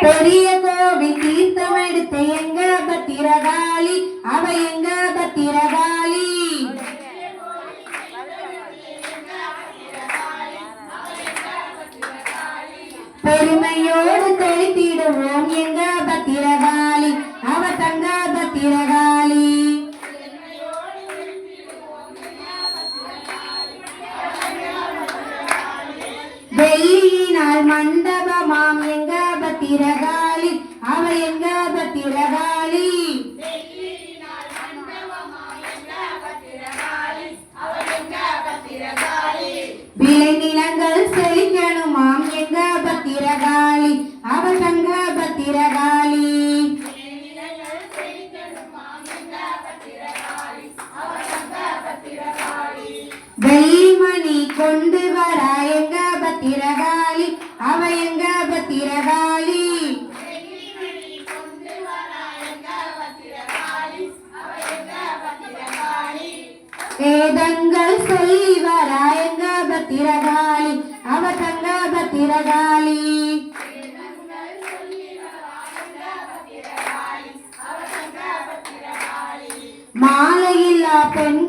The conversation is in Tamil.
பெரிய கோவில் தீர்த்தம் எடுத்த எங்க பத்திரகாளி, அவ எங்க பத்திரகாளி. பெருமையோடு தெளித்திடுவோம் எங்க பத்திரகாளி, அவ தங்க பத்திரகாளி. வெள்ளியினால் மண்டபமாம் எங்க பத்திரகாளி, அவ எங்க பத்திரகாளி. விளை நிலங்கள் செழிக்கணுமாம் எங்க பத்திரகாளி, அவ தங்க பத்திரகாளி. வெள்ளிமணி கொண்டு வர எங்க பத்திரகாளி, அவ எங்க பத்திரகாளி. வேதங்கள் சொல்லி வர எங்க பத்திரகாளி, அவ தங்க பத்திரகாளி. மாலையில்லா பெண்கள்